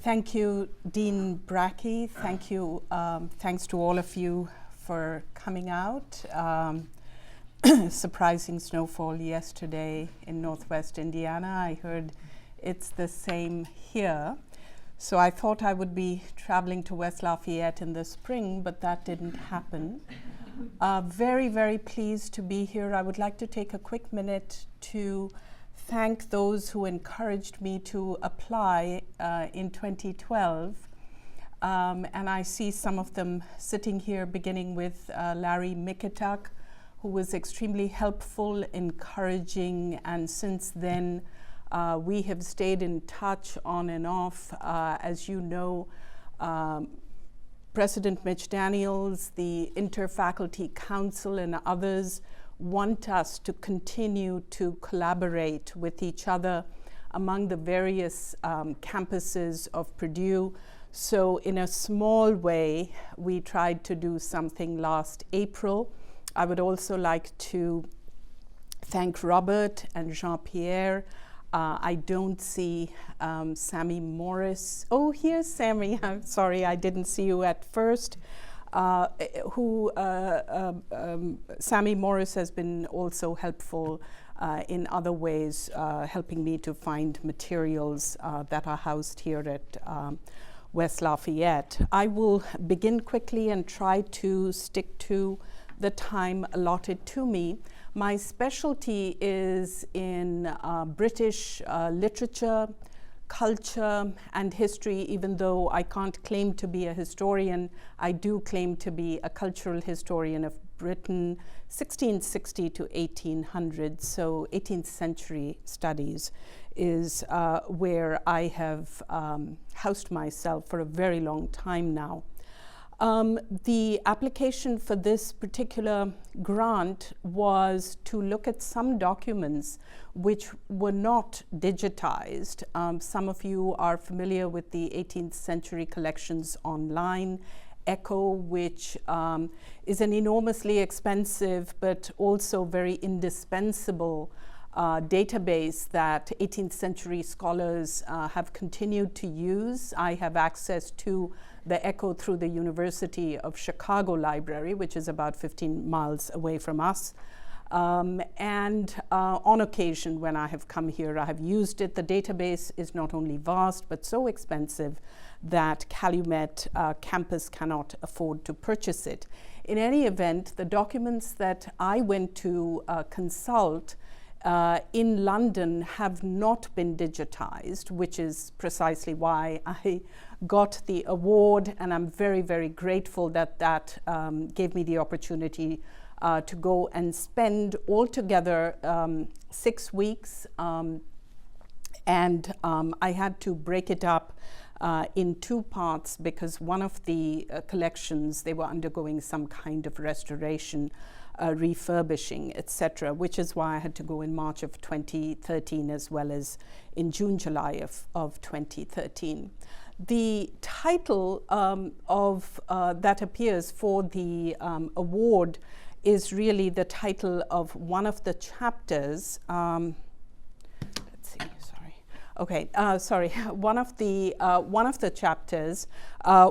Thank you, Dean Brackey. Thank you. Thanks to all of you for coming out. Surprising snowfall yesterday in Northwest Indiana. I heard it's the same here. So I thought I would be traveling to West Lafayette in the spring, but that didn't happen. Very, very pleased to be here. I would like to take a quick minute to thank those who encouraged me to apply in 2012. And I see some of them sitting here, beginning with Larry Mikatak, who was extremely helpful, encouraging, and since then we have stayed in touch on and off. As you know, President Mitch Daniels, the Interfaculty Council, and others want us to continue to collaborate with each other among the various campuses of Purdue. So in a small way, we tried to do something last April. I would also like to thank Robert and Jean-Pierre. I don't see Sammy Morris. Oh, here's Sammy. I'm sorry, I didn't see you at first. Sammy Morris has been also helpful in other ways, helping me to find materials that are housed here at West Lafayette. I will begin quickly and try to stick to the time allotted to me. My specialty is in British literature, culture, and history. Even though I can't claim to be a historian, I do claim to be a cultural historian of Britain, 1660 to 1800. So 18th century studies is where I have housed myself for a very long time now. The application for this particular grant was to look at some documents which were not digitized. Some of you are familiar with the 18th century collections online, ECHO, which is an enormously expensive but also very indispensable database that 18th century scholars have continued to use. I have access to the ECHO through the University of Chicago Library, which is about 15 miles away from us. On occasion, when I have come here, I have used it. The database is not only vast, but so expensive that Calumet campus cannot afford to purchase it. In any event, the documents that I went to consult in London have not been digitized, which is precisely why I got the award, and I'm very, very grateful that that gave me the opportunity to go and spend altogether 6 weeks, and I had to break it up in 2 parts because one of the collections, they were undergoing some kind of restoration, refurbishing, etc., which is why I had to go in March of 2013 as well as in June, July of 2013. The title that appears for the award is really the title of one of the chapters. Let's see, sorry. Okay, sorry. One of the chapters,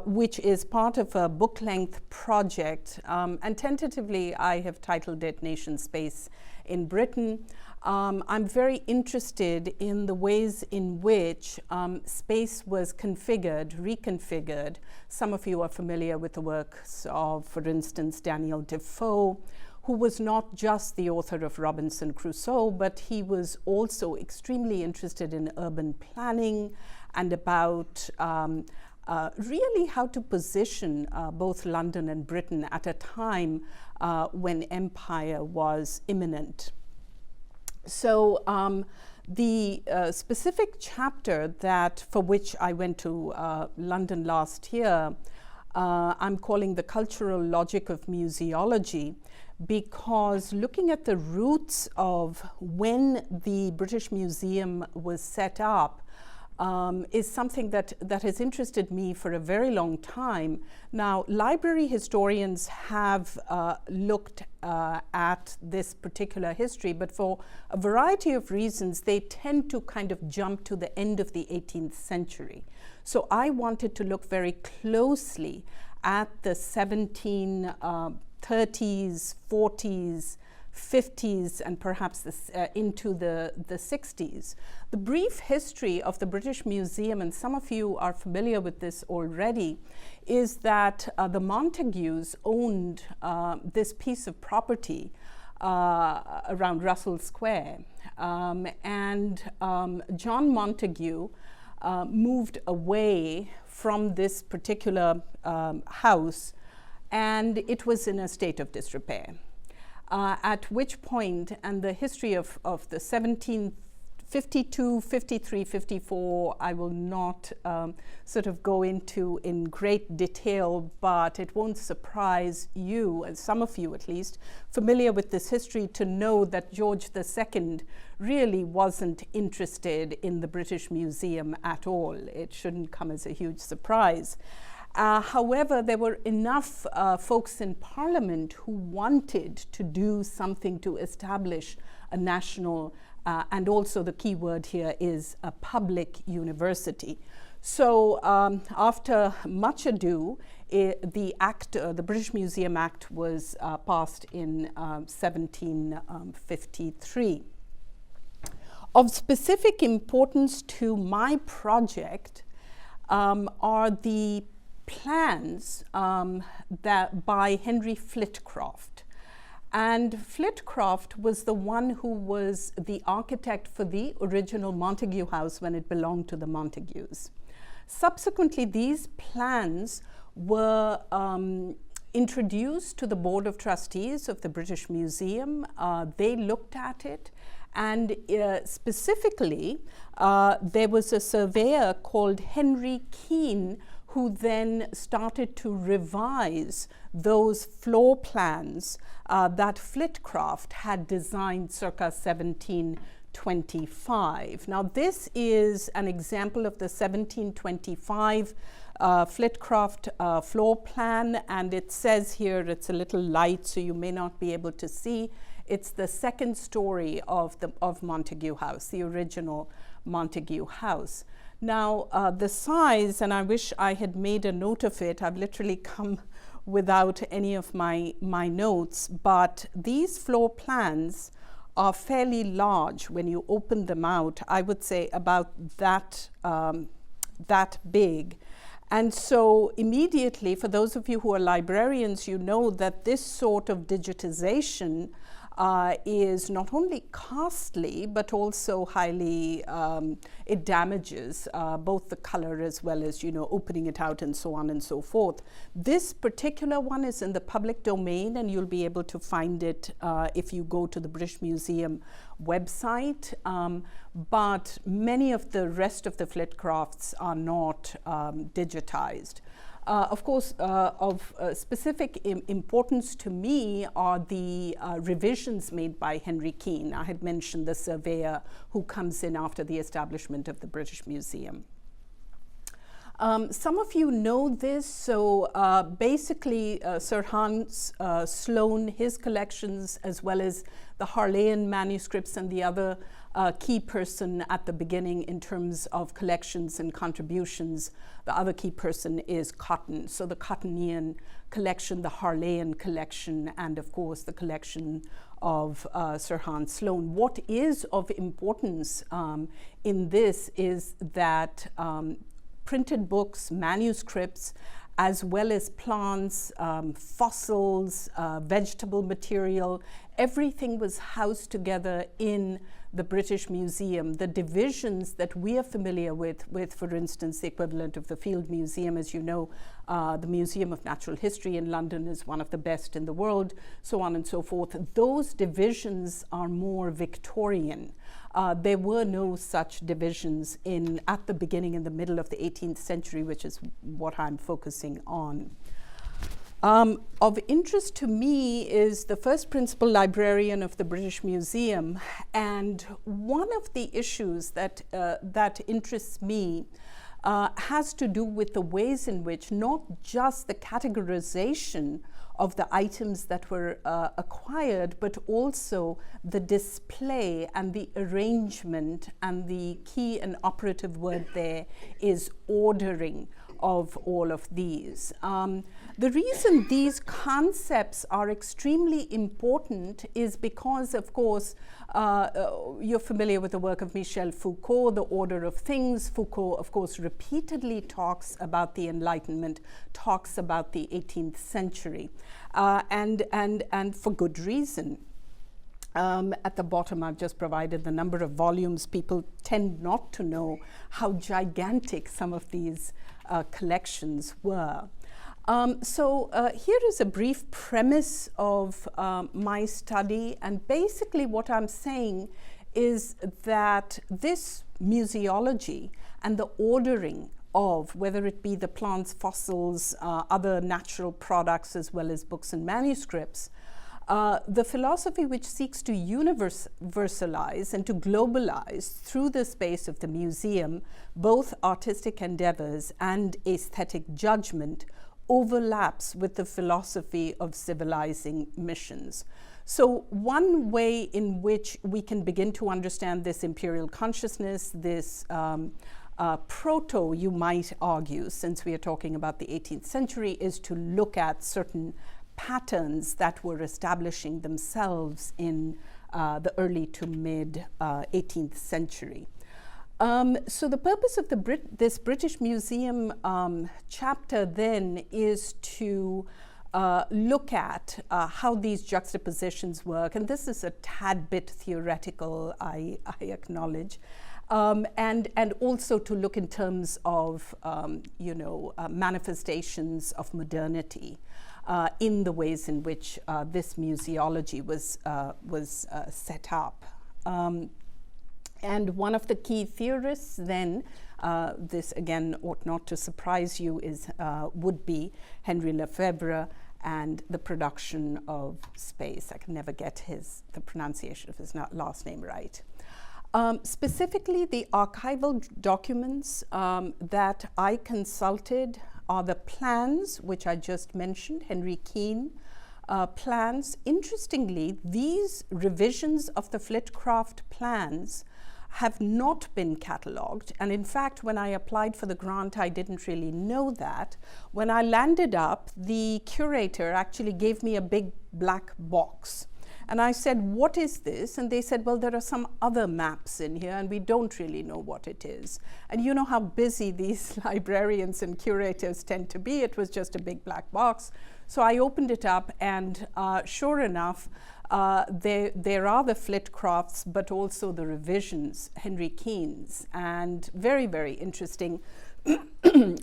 which is part of a book-length project, and tentatively I have titled it Nation Space in Britain. I'm very interested in the ways in which space was configured, reconfigured. Some of you are familiar with the works of, for instance, Daniel Defoe, who was not just the author of Robinson Crusoe, but he was also extremely interested in urban planning and about really how to position both London and Britain at a time when empire was imminent. So the specific chapter for which I went to London last year, I'm calling the cultural logic of museology, because looking at the roots of when the British Museum was set up, is something that has interested me for a very long time. Now, library historians have looked at this particular history, but for a variety of reasons, they tend to kind of jump to the end of the 18th century. So I wanted to look very closely at the 1730s, 40s, 50s, and perhaps into the 60s. The brief history of the British Museum, and some of you are familiar with this already, is that the Montagues owned this piece of property around Russell Square. And John Montague moved away from this particular house, and it was in a state of disrepair. At which point, and the history of the 1752, 53, 54, I will not sort of go into in great detail, but it won't surprise you, and some of you at least, familiar with this history, to know that George II really wasn't interested in the British Museum at all. It shouldn't come as a huge surprise. However, there were enough folks in Parliament who wanted to do something to establish a national, and also the key word here is a public university. So after much ado, the British Museum Act was passed in 1753. Of specific importance to my project are the plans that by Henry Flitcroft. And Flitcroft was the one who was the architect for the original Montague House when it belonged to the Montagues. Subsequently, these plans were introduced to the Board of Trustees of the British Museum. They looked at it, and specifically, there was a surveyor called Henry Keene who then started to revise those floor plans that Flitcroft had designed circa 1725. Now, this is an example of the 1725 Flitcroft floor plan, and it says here, it's a little light so you may not be able to see, it's the second story of Montague House, the original Montague House. Now, the size, and I wish I had made a note of it, I've literally come without any of my notes, but these floor plans are fairly large when you open them out. I would say about that big. And so immediately, for those of you who are librarians, you know that this sort of digitization is not only costly, but also highly, it damages both the color as well as, opening it out and so on and so forth. This particular one is in the public domain, and you'll be able to find it if you go to the British Museum website. But many of the rest of the Flitcrofts are not digitized. Of course, of specific importance to me are the revisions made by Henry Keene. I had mentioned the surveyor who comes in after the establishment of the British Museum. Some of you know this, so basically Sir Hans Sloane, his collections, as well as the Harleian manuscripts and the other key person at the beginning in terms of collections and contributions, the other key person is Cotton. So the Cottonian collection, the Harleian collection, and of course the collection of Sir Hans Sloane. What is of importance in this is that printed books, manuscripts, as well as plants, fossils, vegetable material, everything was housed together in the British Museum. The divisions that we are familiar with, for instance, the equivalent of the Field Museum, as you know, the Museum of Natural History in London is one of the best in the world, so on and so forth. Those divisions are more Victorian. There were no such divisions at the beginning and the middle of the 18th century, which is what I'm focusing on. Of interest to me is the first principal librarian of the British Museum, and one of the issues that interests me has to do with the ways in which not just the categorization of the items that were acquired, but also the display and the arrangement, and the key and operative word there is ordering of all of these. The reason these concepts are extremely important is because, of course, you're familiar with the work of Michel Foucault, The Order of Things. Foucault, of course, repeatedly talks about the Enlightenment, talks about the 18th century, and for good reason. At the bottom, I've just provided the number of volumes. People tend not to know how gigantic some of these collections were. So here is a brief premise of my study, and basically what I'm saying is that this museology and the ordering of, whether it be the plants, fossils, other natural products, as well as books and manuscripts, the philosophy which seeks to universalize and to globalize through the space of the museum both artistic endeavors and aesthetic judgment overlaps with the philosophy of civilizing missions. So one way in which we can begin to understand this imperial consciousness, this proto, you might argue, since we are talking about the 18th century, is to look at certain patterns that were establishing themselves in the early to mid 18th century. So the purpose of this British Museum chapter then is to look at how these juxtapositions work, and this is a tad bit theoretical, I acknowledge, and also to look in terms of manifestations of modernity in the ways in which this museology was set up. And one of the key theorists then, this again ought not to surprise you, would be Henry Lefebvre and the production of space. I can never get the pronunciation of his last name right. Specifically, the archival documents that I consulted are the plans, which I just mentioned, Henry Keene plans. Interestingly, these revisions of the Flitcroft plans have not been catalogued, and in fact, when I applied for the grant, I didn't really know that. When I landed up, the curator actually gave me a big black box. And I said, what is this? And they said, well, there are some other maps in here, and we don't really know what it is. And you know how busy these librarians and curators tend to be. It was just a big black box. So I opened it up, and sure enough, there are the Flitcrofts, but also the revisions, Henry Keene's, and very, very interesting,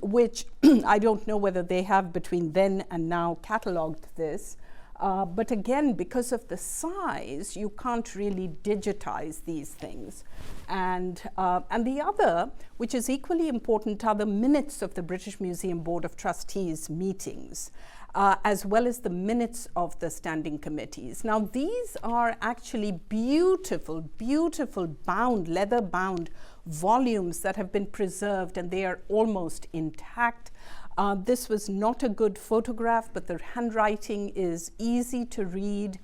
which I don't know whether they have between then and now catalogued this. But again, because of the size, you can't really digitize these things. And the other, which is equally important, are the minutes of the British Museum Board of Trustees meetings, as well as the minutes of the standing committees. Now, these are actually beautiful, beautiful bound, leather-bound volumes that have been preserved, and they are almost intact. This was not a good photograph, but the handwriting is easy to read,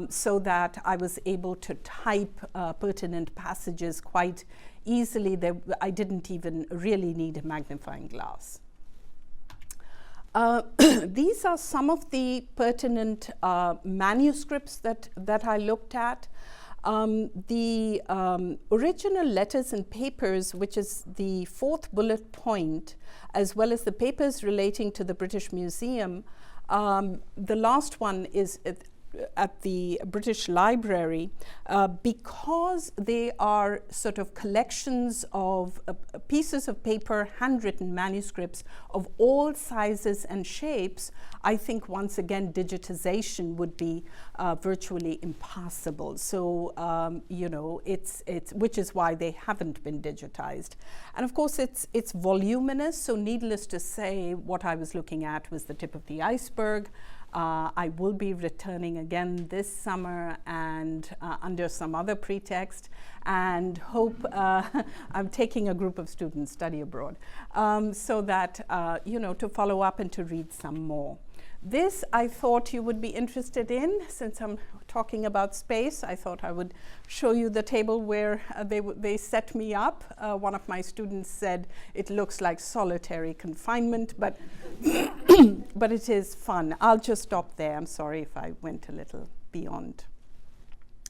so that I was able to type pertinent passages quite easily. I didn't even really need a magnifying glass. These are some of the pertinent manuscripts that I looked at. The original letters and papers, which is the fourth bullet point, as well as the papers relating to the British Museum, the last one is at the British Library, because they are sort of collections of pieces of paper, handwritten manuscripts of all sizes and shapes, I think once again digitization would be virtually impossible. So it's which is why they haven't been digitized. And of course it's voluminous, so needless to say, what I was looking at was the tip of the iceberg. I will be returning again this summer and under some other pretext, and hope I'm taking a group of students study abroad, so that to follow up and to read some more. This I thought you would be interested in. Since I'm talking about space, I thought I would show you the table where they set me up. One of my students said it looks like solitary confinement, but but it is fun. I'll just stop there. I'm sorry if I went a little beyond,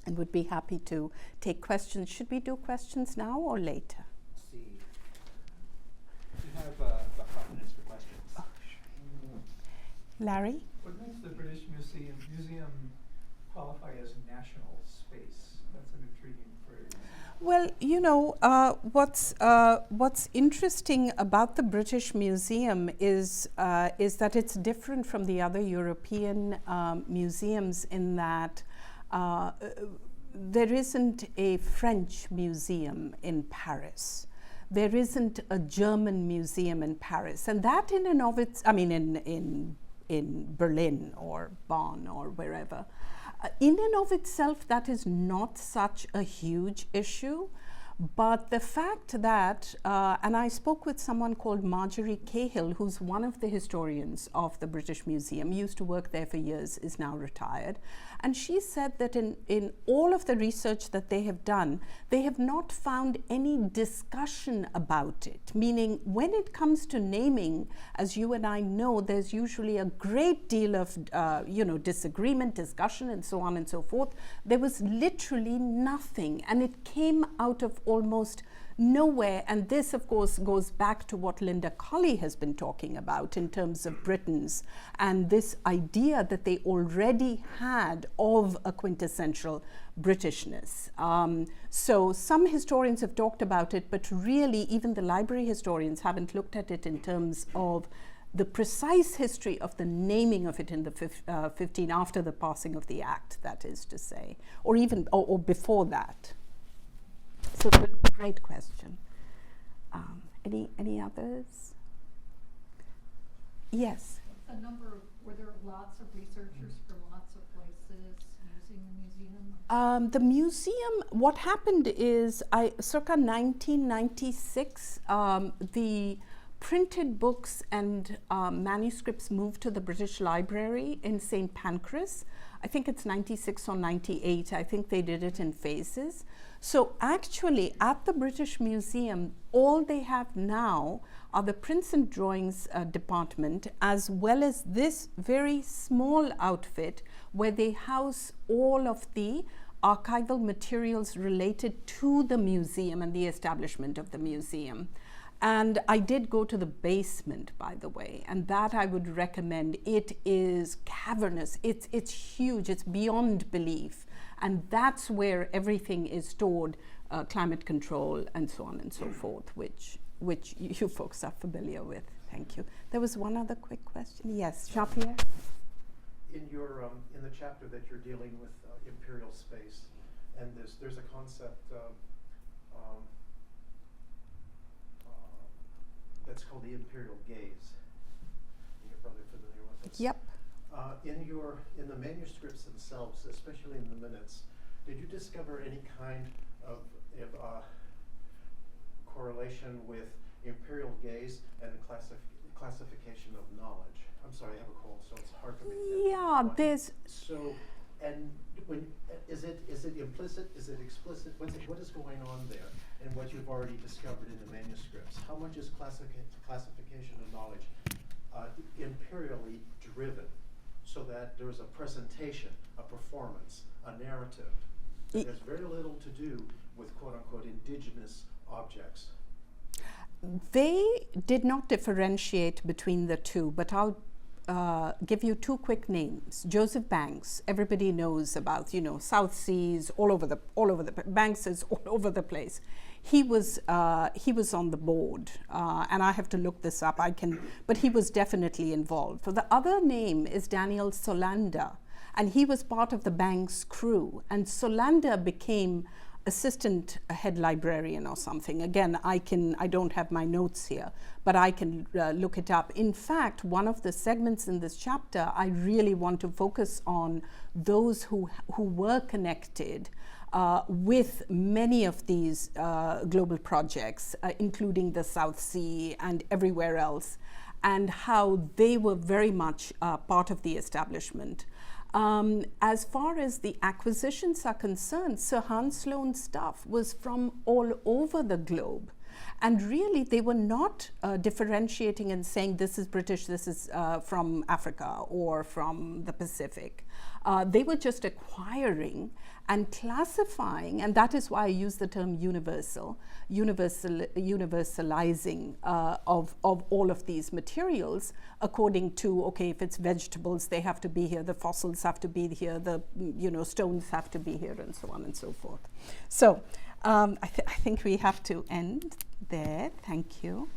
and would be happy to take questions. Should we do questions now or later? See, we have about 5 minutes for questions. Oh, sure. Larry? What makes the British Museum qualify as national space? That's an intriguing phrase. Well, what's interesting about the British Museum is that it's different from the other European museums in that there isn't a French museum in Paris. There isn't a German museum in Paris, and that in and of its, in Berlin or Bonn or wherever. In and of itself, that is not such a huge issue, but the fact that, and I spoke with someone called Marjorie Cahill, who's one of the historians of the British Museum, used to work there for years, is now retired, and she said that in all of the research that they have done, they have not found any discussion about it, meaning when it comes to naming, as you and I know, there's usually a great deal of disagreement, discussion, and so on and so forth. There was literally nothing, and it came out of almost nowhere. And this, of course, goes back to what Linda Colley has been talking about in terms of Britons, and this idea that they already had of a quintessential Britishness. So some historians have talked about it, but really even the library historians haven't looked at it in terms of the precise history of the naming of it in the 15 after the passing of the Act, that is to say, or even or before that. So great question. Any others? Yes. Were there lots of researchers from lots of places using the museum? The museum, what happened is, circa 1996, the printed books and manuscripts moved to the British Library in St. Pancras. I think it's 96 or 98. I think they did it in phases. So actually at the British Museum, all they have now are the prints and drawings department, as well as this very small outfit where they house all of the archival materials related to the museum and the establishment of the museum. And I did go to the basement, by the way, and that I would recommend. It is cavernous, it's huge, it's beyond belief. And that's where everything is stored, climate control and so on and so forth, which you folks are familiar with. Thank you. There was one other quick question. Yes, Jean-Pierre? In the chapter that you're dealing with imperial space, and there's a concept that's called the imperial gaze. You're probably familiar with this. Yep. In the manuscripts themselves, especially in the minutes, did you discover any kind of correlation with imperial gaze and the classification of knowledge? I'm sorry, I have a cold, so it's hard for me to get there's... So, and is it implicit? Is it explicit? What is going on there? And what you've already discovered in the manuscripts? How much is classification of knowledge imperially driven, so that there's a presentation, a performance, a narrative that has very little to do with quote-unquote indigenous objects? They did not differentiate between the two, but I'll give you two quick names. Joseph Banks, everybody knows about, South Seas, all over the Banks is all over the place. He was on the board, and I have to look this up. But he was definitely involved. So the other name is Daniel Solander, and he was part of the Banks crew. And Solander became assistant head librarian or something. Again, I don't have my notes here, but I can look it up. In fact, one of the segments in this chapter, I really want to focus on those who were connected with many of these global projects, including the South Sea and everywhere else, and how they were very much part of the establishment. As far as the acquisitions are concerned, Sir Hans Sloane's stuff was from all over the globe. And really, they were not differentiating and saying this is British, this is from Africa or from the Pacific. They were just acquiring and classifying, and that is why I use the term universalizing of all of these materials according to, okay, if it's vegetables, they have to be here, the fossils have to be here, the stones have to be here, and so on and so forth. So I think we have to end there. Thank you.